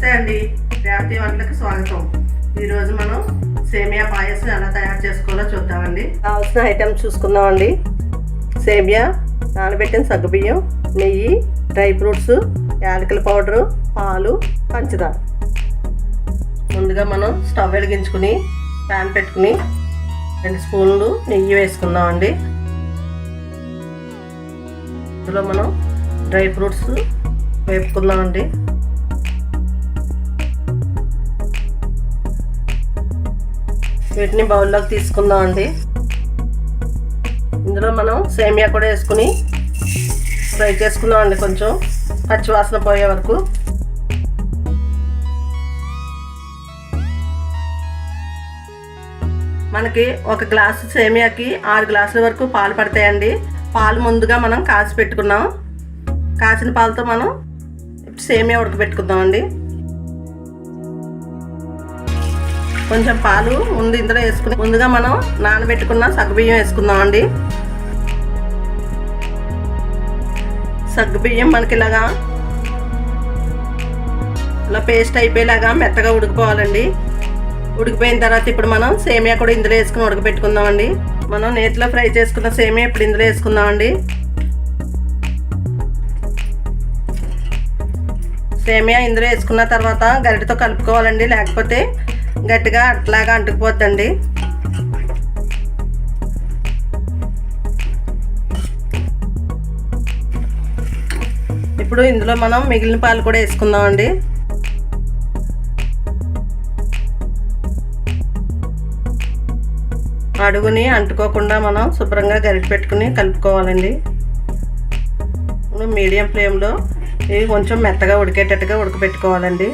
నమస్తే అండి, రేవతి వంటలకు స్వాగతం. ఈరోజు మనం సేమియా పాయసం ఎలా తయారు చేసుకోవాలో చూద్దామండి. కావాల్సిన ఐటమ్స్ చూసుకుందామండి. సేమియా, నానబెట్టిన సగ్గుబియ్యం, నెయ్యి, డ్రై ఫ్రూట్స్, యాలకుల పౌడరు, పాలు, పంచదార. ముందుగా మనం స్టవ్ వెలిగించుకుని ప్యాన్ పెట్టుకుని 2 స్పూన్లు నెయ్యి వేసుకుందామండి. ఇందులో మనం డ్రై ఫ్రూట్స్ వేపుకుందామండి. వీటిని బౌల్లోకి తీసుకుందామండి. ఇందులో మనం సేమియా కూడా వేసుకుని ఫ్రై చేసుకుందామండి, కొంచెం పచ్చివాసన పోయే వరకు. మనకి 1 గ్లాసు సేమియాకి 6 గ్లాసుల వరకు పాలు పడతాయండి. పాలు ముందుగా మనం కాచి పెట్టుకున్నాం. కాచిన పాలతో మనం సేమియా ఉడకబెట్టుకుందామండి. కొంచెం పాలు ముందు ఇందులో వేసుకుని ముందుగా మనం నానబెట్టుకున్న సగ్గుబియ్యం వేసుకుందామండి. సగ్గుబియ్యం మనకి ఇలా పేస్ట్ అయిపోయేలాగా మెత్తగా ఉడికిపోవాలండి. ఉడికిపోయిన తర్వాత ఇప్పుడు మనం సేమియా కూడా ఇందులో వేసుకుని ఉడకబెట్టుకుందామండి. మనం నేతిలో ఫ్రై చేసుకున్న సేమియా ఇప్పుడు ఇందులో వేసుకుందామండి. సేమియా ఇందులో వేసుకున్న తర్వాత గరిటెతో కలుపుకోవాలండి, లేకపోతే గట్టిగా అట్లాగా అంటుకుపోద్దండి. ఇప్పుడు ఇందులో మనం మిగిలిన పాలు కూడా వేసుకుందామండి. అడుగుని అంటుకోకుండా మనం శుభ్రంగా గరిటె పెట్టుకుని కలుపుకోవాలండి. మీడియం ఫ్లేమ్లో ఇవి కొంచెం మెత్తగా ఉడికేటట్టుగా ఉడకబెట్టుకోవాలండి.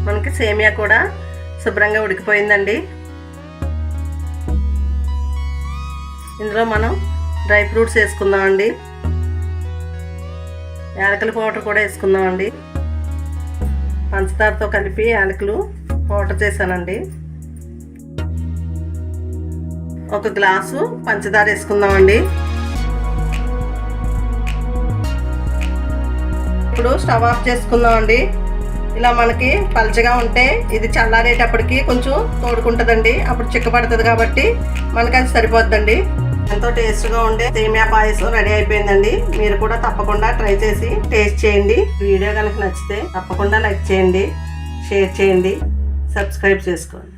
మనకి సేమియా కూడా శుభ్రంగా ఉడికిపోయిందండి. ఇందులో మనం డ్రై ఫ్రూట్స్ వేసుకుందామండి. యాలకుల పౌడర్ కూడా వేసుకుందామండి. పంచదారతో కలిపి యాలకులు పౌడర్ చేశానండి. 1 గ్లాసు పంచదార వేసుకుందామండి. ఇప్పుడు స్టవ్ ఆఫ్ చేసుకుందామండి. ఇలా మనకి పలచగా ఉంటే ఇది చల్లారేటప్పటికి కొంచెం తోడుకుంటుందండి, అప్పుడు చిక్కబడుతుంది కాబట్టి మనకి అది సరిపోద్దండి. ఎంతో టేస్ట్గా ఉండే సేమియా పాయసం రెడీ అయిపోయిందండి. మీరు కూడా తప్పకుండా ట్రై చేసి టేస్ట్ చేయండి. వీడియో కనుక నచ్చితే తప్పకుండా లైక్ చేయండి, షేర్ చేయండి, సబ్స్క్రైబ్ చేసుకోండి.